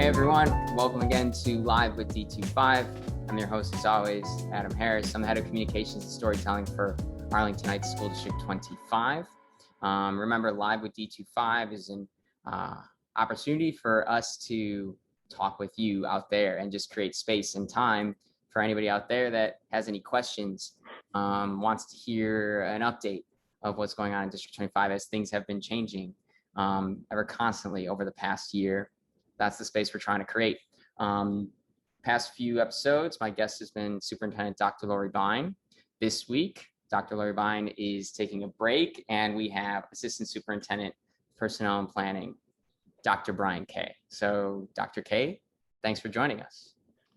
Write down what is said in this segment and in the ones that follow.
Hey everyone, welcome again to Live with D25. I'm your host as always, Adam Harris. I'm the head of communications and storytelling for Arlington Heights School District 25. Remember, Live with D25 is an opportunity for us to talk with you out there and just create space and time for anybody out there that has any questions, wants to hear an update of what's going on in District 25 as things have been changing ever constantly over the past year. That's the space we're trying to create. Past few episodes, my guest has been Superintendent Dr. Lori Bine. This week, Dr. Lori Bine is taking a break, and we have Assistant Superintendent, Personnel and Planning, Dr. Brian Kaye. So, Dr. Kaye, thanks for joining us.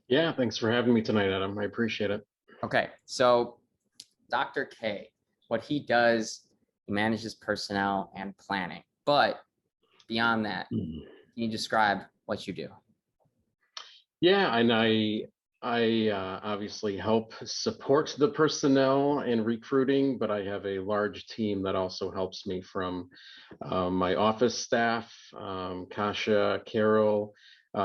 Yeah, thanks for having me tonight, Adam. I appreciate it. Okay, so Dr. Kaye, what he does, he manages personnel and planning. But beyond that, can you describe what you do? Yeah, and I obviously help support the personnel and recruiting, but I have a large team that also helps me from my office staff, Kasha, Carol,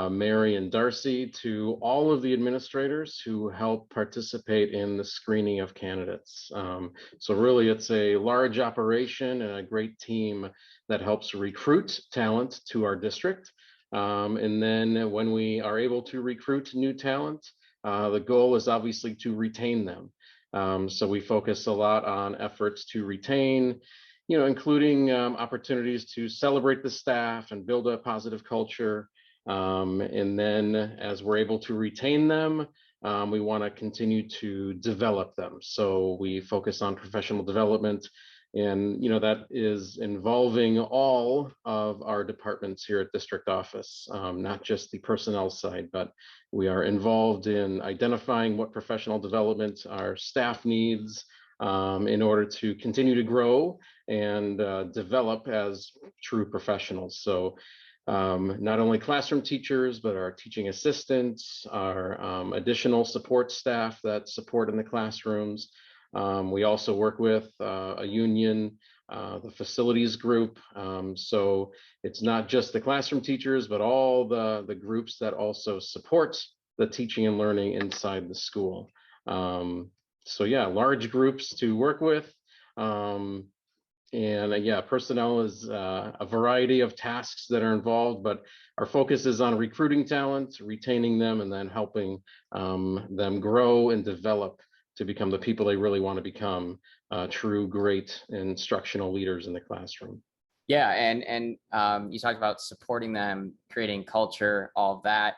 Mary, and Darcy, to all of the administrators who help participate in the screening of candidates. So really, it's a large operation and a great team that helps recruit talent to our district. And then when we are able to recruit new talent, the goal is obviously to retain them. So we focus a lot on efforts to retain, including opportunities to celebrate the staff and build a positive culture. And then as we're able to retain them, we want to continue to develop them. So we focus on professional development. And that is involving all of our departments here at district office, not just the personnel side, but we are involved in identifying what professional development our staff needs in order to continue to grow and develop as true professionals. So not only classroom teachers, but our teaching assistants, our additional support staff that support in the classrooms. We also work with a union, the facilities group. So it's not just the classroom teachers, but all the groups that also support the teaching and learning inside the school. So yeah, large groups to work with. And yeah, personnel is a variety of tasks that are involved, but our focus is on recruiting talent, retaining them, and then helping them grow and develop to become the people they really want to become, true, great instructional leaders in the classroom. Yeah, and you talked about supporting them, creating culture, all of that.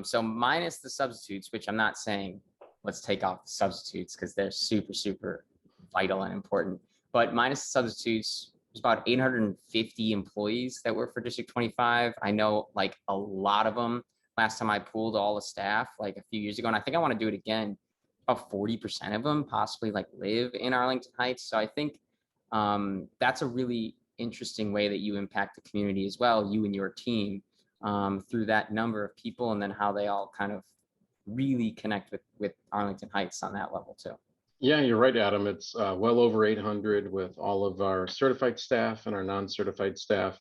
So minus the substitutes, which I'm not saying let's take off the substitutes because they're super, super vital and important. But minus the substitutes, there's about 850 employees that work for District 25. I know like a lot of them. Last time I pooled all the staff like a few years ago, and I think I want to do it again. About 40% of them possibly like live in Arlington Heights. So I think that's a really interesting way that you impact the community as well, you and your team, through that number of people, and then how they all kind of really connect with Arlington Heights on that level too. Yeah, you're right, Adam. It's well over 800 with all of our certified staff and our non-certified staff.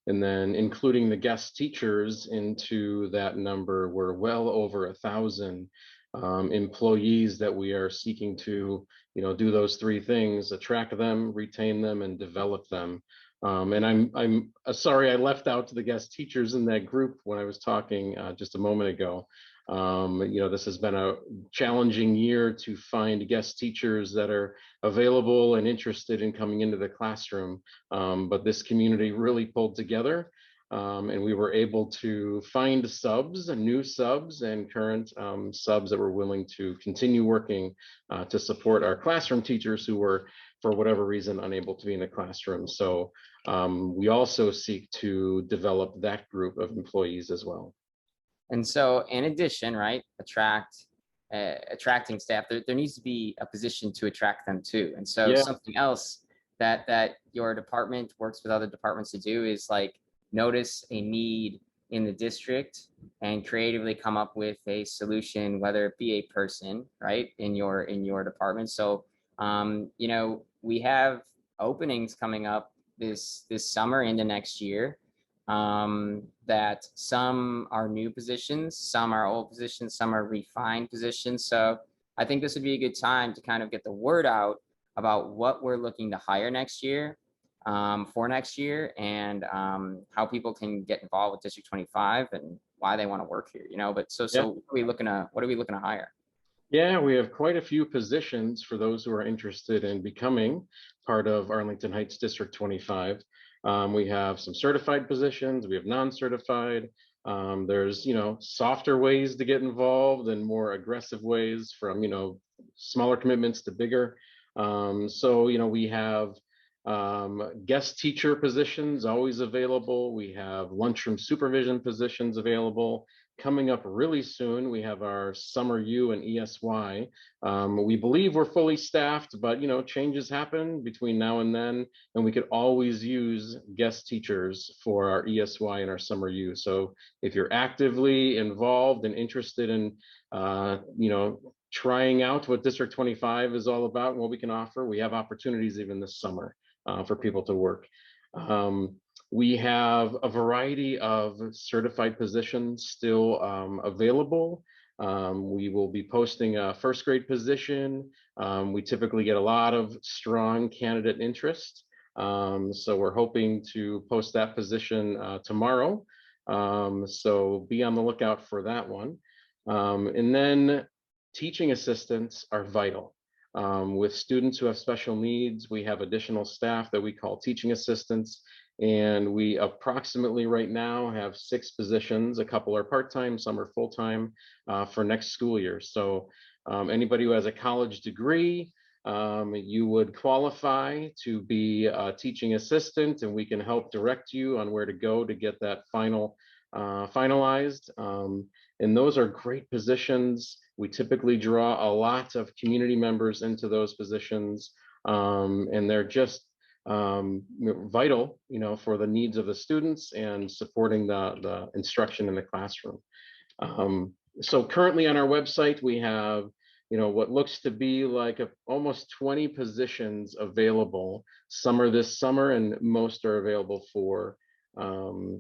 And then including the guest teachers into that number, we're well over 1,000 employees that we are seeking to, do those three things: attract them, retain them, and develop them. And I'm sorry I left out the guest teachers in that group when I was talking just a moment ago. This has been a challenging year to find guest teachers that are available and interested in coming into the classroom. But this community really pulled together. And we were able to find subs, new subs, and current subs that were willing to continue working to support our classroom teachers who were, for whatever reason, unable to be in the classroom. So we also seek to develop that group of employees as well. And so in addition, right, attracting staff, there needs to be a position to attract them too. And so something else that your department works with other departments to do is like notice a need in the district and creatively come up with a solution, whether it be a person, right, in your department. So we have openings coming up this summer into next year that some are new positions, some are old positions, some are refined positions. So I think this would be a good time to kind of get the word out about what we're looking to hire next year, for next year, and how people can get involved with District 25 and why they want to work here, you know. But so Yeah. what are we looking to hire? Yeah, we have quite a few positions for those who are interested in becoming part of Arlington Heights District 25. We have some certified positions, we have non-certified. There's, softer ways to get involved and more aggressive ways, from, smaller commitments to bigger. We have guest teacher positions always available. We have lunchroom supervision positions available. Coming up really soon, we have our Summer U and ESY. We believe we're fully staffed, but changes happen between now and then, and we could always use guest teachers for our ESY and our Summer U. So if you're actively involved and interested in, trying out what District 25 is all about and what we can offer, we have opportunities even this summer for people to work. We have a variety of certified positions still available. We will be posting a first grade position. We typically get a lot of strong candidate interest. So we're hoping to post that position tomorrow. So be on the lookout for that one. And then teaching assistants are vital. With students who have special needs, we have additional staff that we call teaching assistants. And we approximately right now have 6 positions. A couple are part-time, some are full-time for next school year. So anybody who has a college degree, you would qualify to be a teaching assistant, and we can help direct you on where to go to get that finalized. And those are great positions. We typically draw a lot of community members into those positions, and they're just vital, for the needs of the students and supporting the instruction in the classroom. So currently on our website, we have, what looks to be like almost 20 positions available. Some are this summer, and most are available for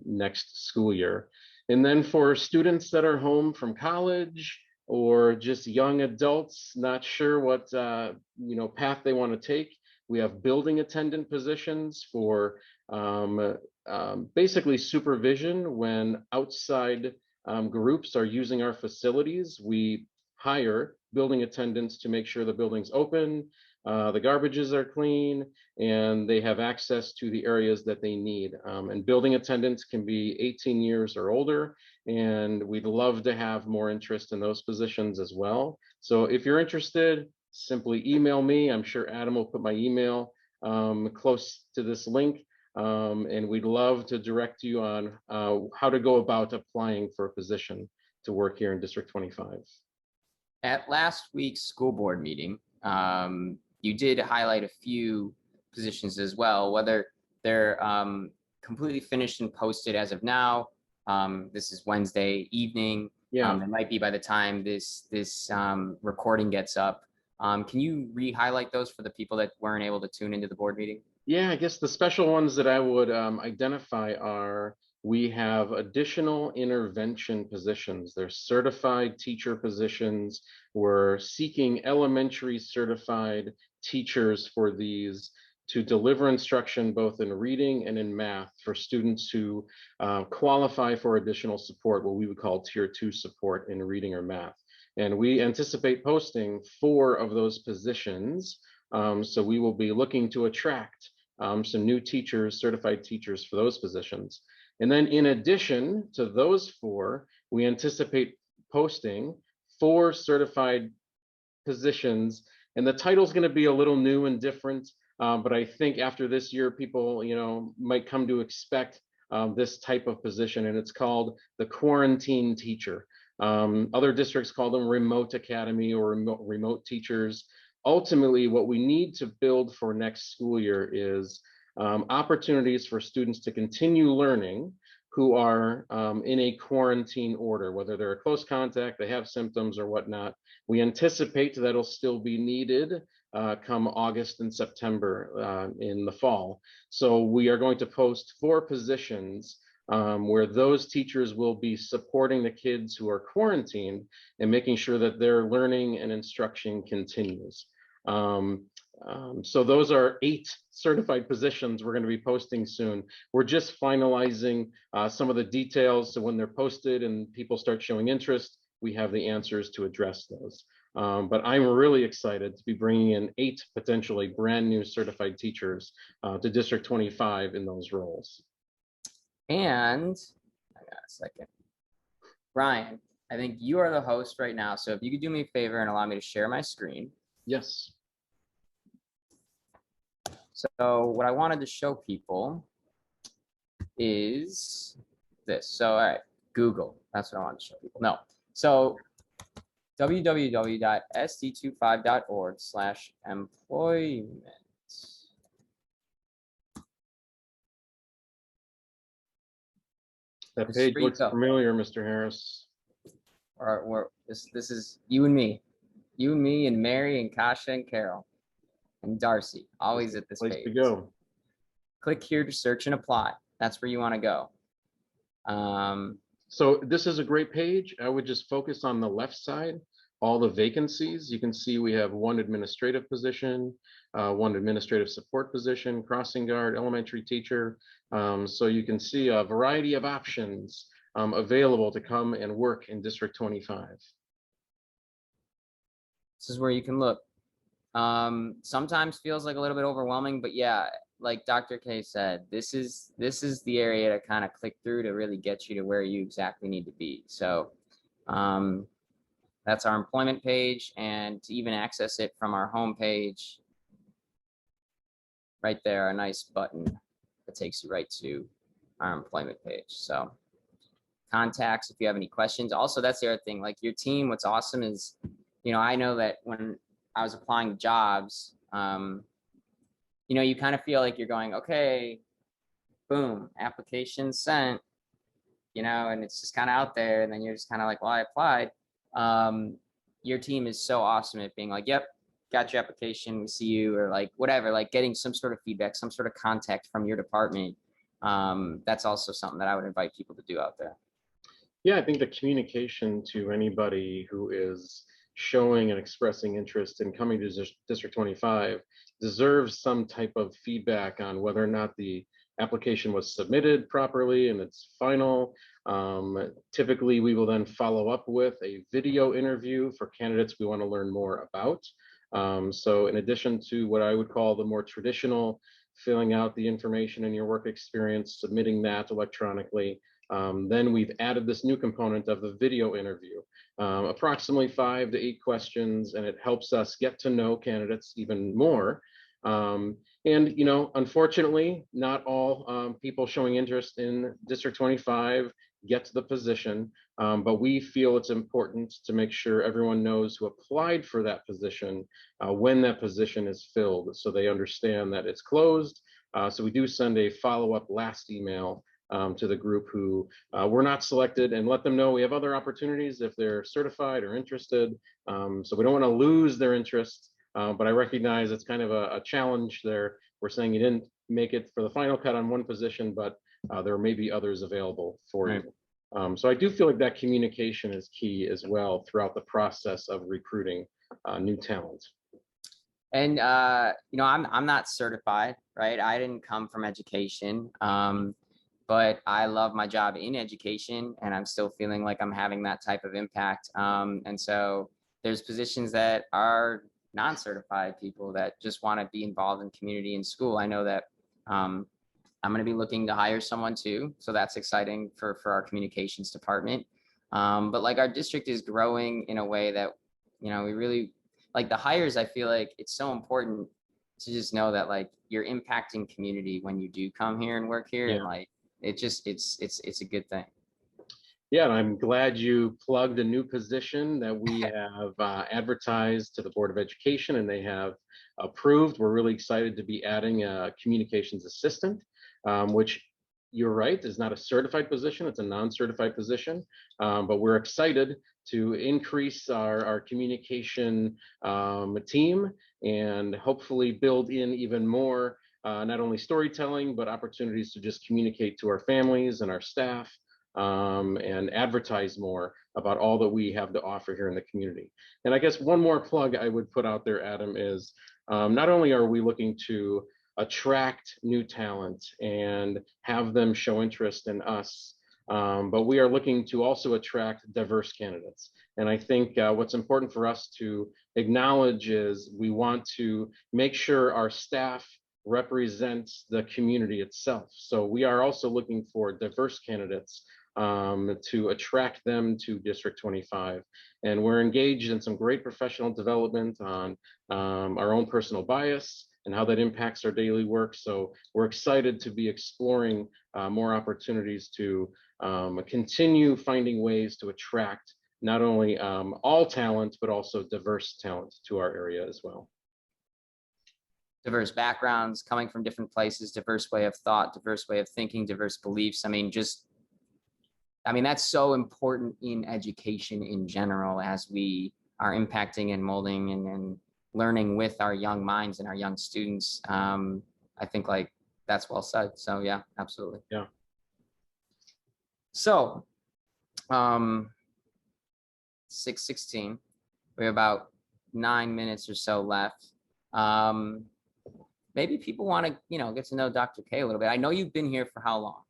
next school year. And then for students that are home from college, or just young adults not sure what path they want to take, we have building attendant positions for basically supervision when outside groups are using our facilities. We hire building attendants to make sure the building's open, the garbages are clean, and they have access to the areas that they need. And building attendants can be 18 years or older, and we'd love to have more interest in those positions as well. So if you're interested, simply email me. I'm sure Adam will put my email close to this link, and we'd love to direct you on how to go about applying for a position to work here in District 25. At last week's school board meeting, you did highlight a few positions as well, whether they're completely finished and posted as of now. This is Wednesday evening. Yeah. It might be by the time this recording gets up. Can you re-highlight those for the people that weren't able to tune into the board meeting? Yeah, I guess the special ones that I would identify are, we have additional intervention positions. They're certified teacher positions. We're seeking elementary certified teachers for these to deliver instruction both in reading and in math for students who qualify for additional support, what we would call tier 2 support in reading or math. And we anticipate posting 4 of those positions. So we will be looking to attract some new teachers, certified teachers for those positions. And then in addition to those 4, we anticipate posting 4 certified positions. And the title is going to be a little new and different, but I think after this year, people, might come to expect this type of position, and it's called the quarantine teacher. Other districts call them remote academy or remote teachers. Ultimately, what we need to build for next school year is opportunities for students to continue learning who are in a quarantine order, whether they're a close contact, they have symptoms or whatnot. We anticipate that'll still be needed come August and September in the fall. So we are going to post 4 positions where those teachers will be supporting the kids who are quarantined and making sure that their learning and instruction continues. So those are 8 certified positions we're going to be posting soon. We're just finalizing some of the details, so when they're posted and people start showing interest, we have the answers to address those. But I'm really excited to be bringing in 8 potentially brand new certified teachers to District 25 in those roles. And I got a second. Ryan, I think you are the host right now. So if you could do me a favor and allow me to share my screen. Yes. So what I wanted to show people is this. So, all right, Google. That's what I wanted to show people. No. So www.sd25.org/employment. That page looks familiar, Mr. Harris. Or this is you and me and Mary and Kasha and Carol and Darcy, always at this place page. To go. Click here to search and apply. That's where you want to go. So this is a great page. I would just focus on the left side, all the vacancies. You can see we have 1 administrative position, 1 administrative support position, crossing guard, elementary teacher. So you can see a variety of options available to come and work in District 25. This is where you can look. Sometimes feels like a little bit overwhelming, but yeah, like Dr. Kaye said, this is the area to kind of click through to really get you to where you exactly need to be. So that's our employment page, and to even access it from our home page, right there, a nice button that takes you right to our employment page. So contacts if you have any questions. Also, that's the other thing, like your team, what's awesome is, you know, I know that when I was applying jobs, you know, you kind of feel like you're going, okay, boom, application sent, you know, and it's just kind of out there, and then you're just kind of like, well, I applied. Your team is so awesome at being like, yep, got your application, we see you, or like whatever, like getting some sort of feedback, some sort of contact from your department. That's also something that I would invite people to do out there. Yeah, I think the communication to anybody who is showing and expressing interest in coming to District 25 deserves some type of feedback on whether or not the application was submitted properly and it's final. Typically, we will then follow up with a video interview for candidates we want to learn more about. So in addition to what I would call the more traditional filling out the information in your work experience, submitting that electronically, then we've added this new component of the video interview, approximately 5 to 8 questions, and it helps us get to know candidates even more. And, you know, unfortunately, not all people showing interest in District 25 get to the position, but we feel it's important to make sure everyone knows who applied for that position when that position is filled, so they understand that it's closed. So we do send a follow-up last email to the group who were not selected, and let them know we have other opportunities if they're certified or interested. So we don't want to lose their interest, but I recognize it's kind of a challenge there. We're saying you didn't make it for the final cut on one position, but there may be others available for you. So I do feel like that communication is key as well throughout the process of recruiting new talent. And you know, I'm not certified, right? I didn't come from education. But I love my job in education, and I'm still feeling like I'm having that type of impact. And so there's positions that are non-certified people that just want to be involved in community and school. I know that I'm going to be looking to hire someone too, so that's exciting for our communications department. But like our district is growing in a way that, you know, we really like the hires. I feel like it's so important to just know that like you're impacting community when you do come here and work here, and like it just it's a good thing. Yeah, and I'm glad you plugged a new position that we have advertised to the Board of Education, and they have approved. We're really excited to be adding a communications assistant, which you're right, is not a certified position. It's a non-certified position, but we're excited to increase our communication team and hopefully build in even more not only storytelling, but opportunities to just communicate to our families and our staff, and advertise more about all that we have to offer here in the community. And I guess one more plug I would put out there, Adam, is not only are we looking to attract new talent and have them show interest in us, but we are looking to also attract diverse candidates. And I think what's important for us to acknowledge is we want to make sure our staff represents the community itself. So we are also looking for diverse candidates to attract them to District 25. And we're engaged in some great professional development on our own personal bias and how that impacts our daily work. So we're excited to be exploring more opportunities to continue finding ways to attract not only all talent, but also diverse talent to our area as well. Diverse backgrounds, coming from different places, diverse way of thought, diverse way of thinking, diverse beliefs. I mean, that's so important in education in general, as we are impacting and molding and learning with our young minds and our young students. I think like that's well said. So yeah, absolutely. Yeah. So 6:16, we have about 9 minutes or so left. Maybe people want to, get to know Dr. Kaye a little bit. I know you've been here for how long?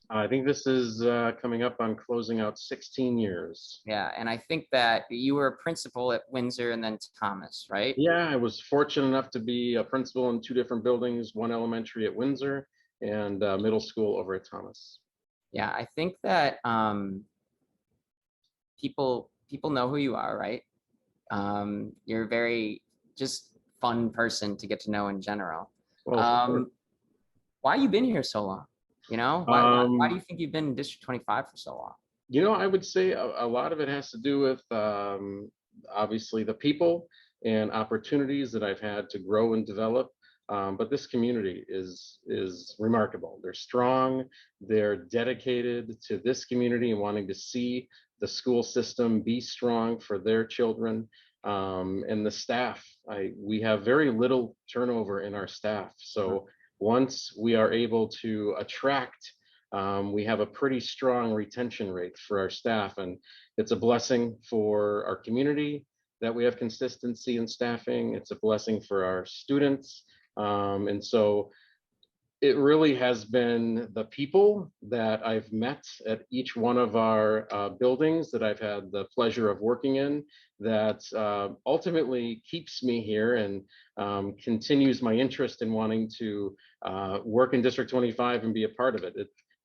I think this is coming up on closing out 16 years. Yeah, and I think that you were a principal at Windsor and then Thomas, right? Yeah, I was fortunate enough to be a principal in 2 different buildings, one elementary at Windsor and middle school over at Thomas. Yeah, I think that people know who you are, right? You're a very just fun person to get to know in general. Well, why you been here so long? Why do you think you've been in District 25 for so long? I would say a lot of it has to do with obviously the people and opportunities that I've had to grow and develop. But this community is remarkable. They're strong. They're dedicated to this community and wanting to see the school system be strong for their children. And the staff, we have very little turnover in our staff. So once we are able to attract, we have a pretty strong retention rate for our staff, and it's a blessing for our community that we have consistency in staffing. It's a blessing for our students. And so it really has been the people that I've met at each one of our buildings that I've had the pleasure of working in that ultimately keeps me here and continues my interest in wanting to work in District 25 and be a part of it.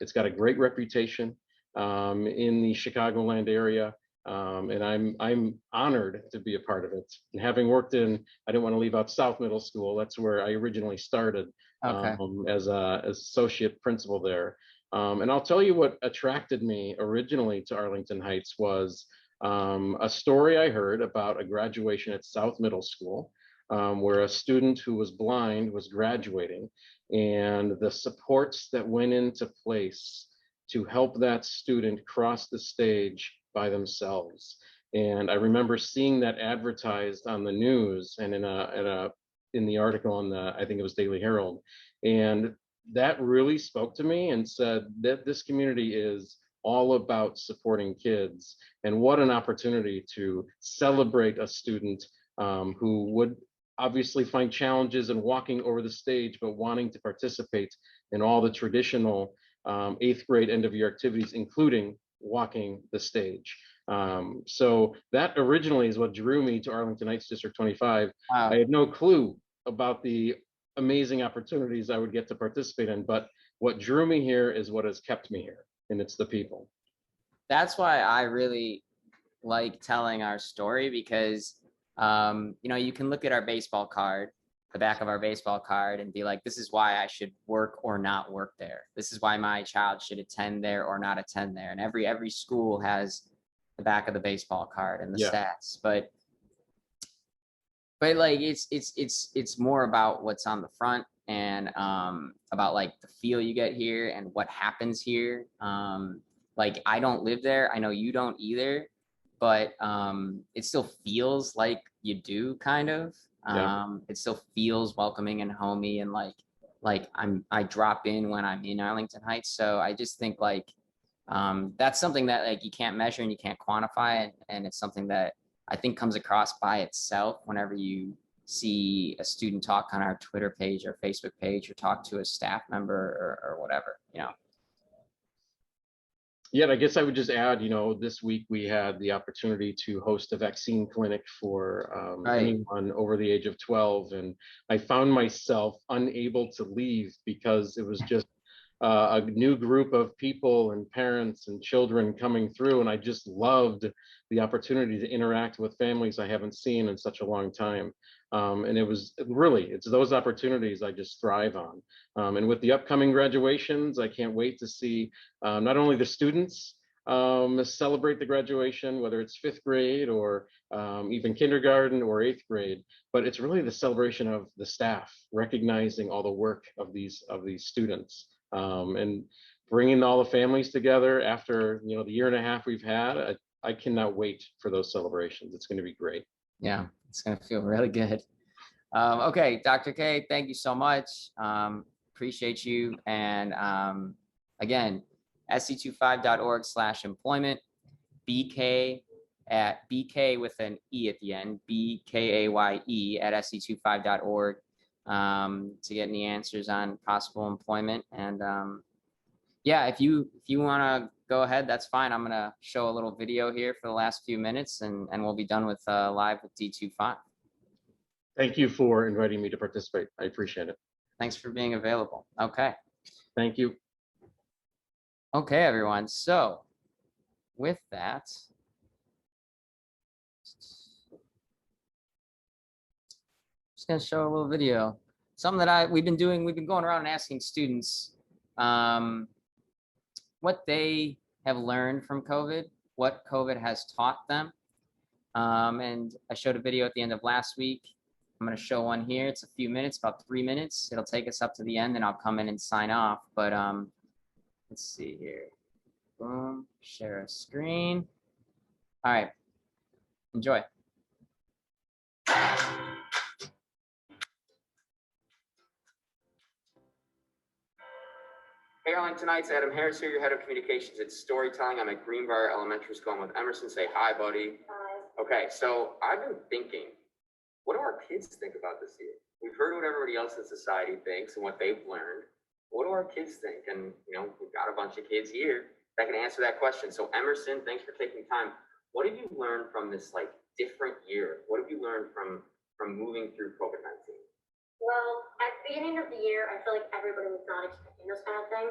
It's got a great reputation in the Chicagoland area. And I'm honored to be a part of it. And having worked I didn't want to leave out South Middle School. That's where I originally started as associate principal there. And I'll tell you what attracted me originally to Arlington Heights was a story I heard about a graduation at South Middle School, where a student who was blind was graduating, and the supports that went into place to help that student cross the stage by themselves. And I remember seeing that advertised on the news and in the article on I think it was Daily Herald. And that really spoke to me and said that this community is all about supporting kids. And what an opportunity to celebrate a student who would obviously find challenges in walking over the stage, but wanting to participate in all the traditional 8th grade end of year activities, including walking the stage. So that originally is what drew me to Arlington Heights District 25. Wow. I had no clue about the amazing opportunities I would get to participate in, but what drew me here is what has kept me here, and it's the people. That's why I really like telling our story, because you can look at our baseball card, the back of our baseball card, and be like, this is why I should work or not work there. This is why my child should attend there or not attend there. And every school has the back of the baseball card and the stats, but like it's more about what's on the front and about like the feel you get here and what happens here. Like I don't live there. I know you don't either, but it still feels like you do, kind of. It still feels welcoming and homey, and like like I drop in when I'm in Arlington Heights. So I just think like that's something that like you can't measure and you can't quantify, and it's something that I think comes across by itself whenever you see a student talk on our Twitter page or Facebook page or talk to a staff member or whatever, you know. Yeah, and I guess I would just add, this week we had the opportunity to host a vaccine clinic for Right. anyone over the age of 12. And I found myself unable to leave because it was just a new group of people and parents and children coming through. And I just loved the opportunity to interact with families I haven't seen in such a long time. And it's those opportunities I just thrive on. And with the upcoming graduations, I can't wait to see not only the students celebrate the graduation, whether it's fifth grade or even kindergarten or eighth grade, but it's really the celebration of the staff, recognizing all the work of these students, and bringing all the families together after the year and a half we've had. I cannot wait for those celebrations. It's going to be great. Yeah, it's gonna feel really good. Okay, Dr. Kaye, thank you so much. Appreciate you. And again, sc25.org/employment, BK at BK with an E at the end, BKAYE at sc25.org to get any answers on possible employment. And yeah, if you want to go ahead, that's fine. I'm gonna show a little video here for the last few minutes, and we'll be done with live with D25. Thank you for inviting me to participate. I appreciate it. Thanks for being available. Okay. Thank you. Okay, everyone. So with that, just gonna show a little video. Something that we've been going around and asking students what they have learned from COVID, what COVID has taught them. And I showed a video at the end of last week. I'm going to show one here. It's a few minutes, about 3 minutes. It'll take us up to the end, and I'll come in and sign off. But let's see here. Boom. Share a screen. All right. Enjoy. Hey, Arlingtonites, Adam Harris here, your head of communications and storytelling. I'm at Greenbrier Elementary School. I'm with Emerson. Say hi, buddy. Hi. Okay, so I've been thinking, what do our kids think about this year? We've heard what everybody else in society thinks and what they've learned. What do our kids think? And, we've got a bunch of kids here that can answer that question. So Emerson, thanks for taking time. What have you learned from this different year? What have you learned from moving through COVID-19? Well, at the beginning of the year, I feel like everybody was not expecting this kind of thing.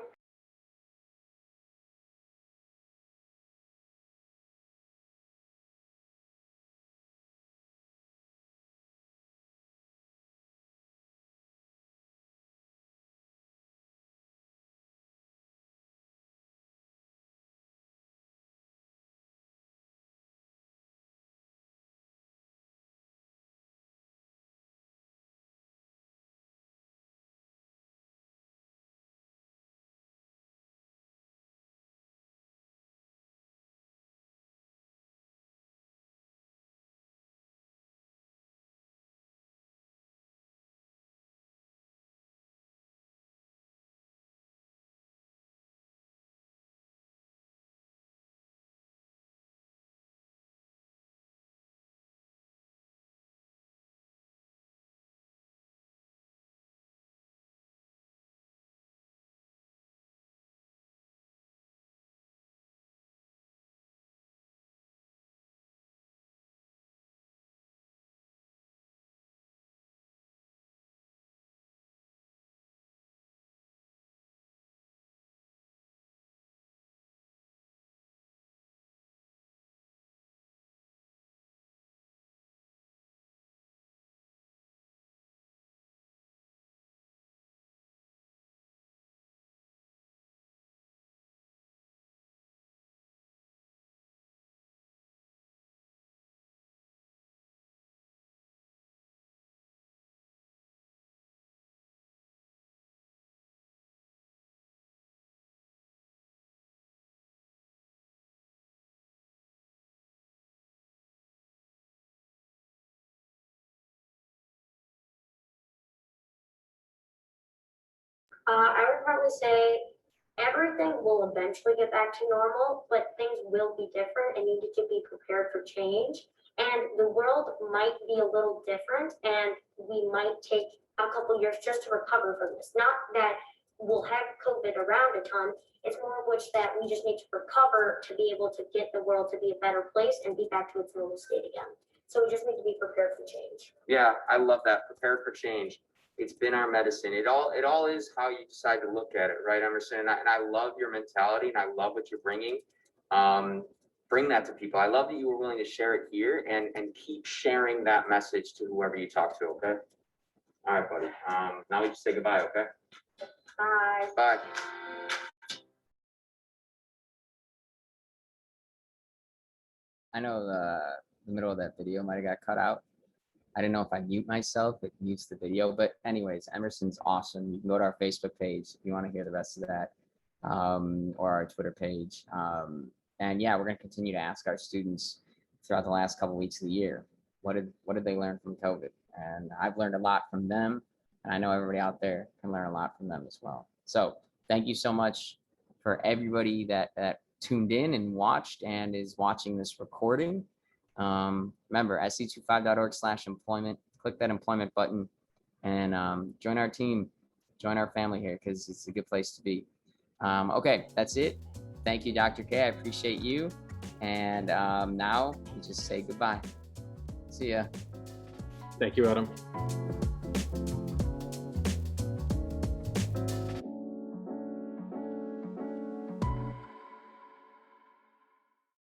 I would probably say everything will eventually get back to normal, but things will be different and you need to be prepared for change. And the world might be a little different and we might take a couple years just to recover from this. Not that we'll have COVID around a ton, it's more of which that we just need to recover to be able to get the world to be a better place and be back to its normal state again. So we just need to be prepared for change. Yeah, I love that. Prepared for change. It's been our medicine. It all is how you decide to look at it, right, Emerson? And I love your mentality, and I love what you're bringing. Bring that to people. I love that you were willing to share it here, and keep sharing that message to whoever you talk to. Okay. All right, buddy. Now we just say goodbye. Okay. Bye. Bye. I know the middle of that video might have got cut out. I didn't know if I mute myself, it mutes the video. But anyways, Emerson's awesome. You can go to our Facebook page if you want to hear the rest of that, or our Twitter page. And yeah, we're going to continue to ask our students throughout the last couple of weeks of the year, what did they learn from COVID? And I've learned a lot from them, and I know everybody out there can learn a lot from them as well. So thank you so much for everybody that tuned in and watched and is watching this recording. Remember, sc25.org/employment, click that employment button and join our team, join our family here, because it's a good place to be. Okay, that's it. Thank you, Dr. Kaye. I appreciate you. And now we just say goodbye. See ya. Thank you, Adam.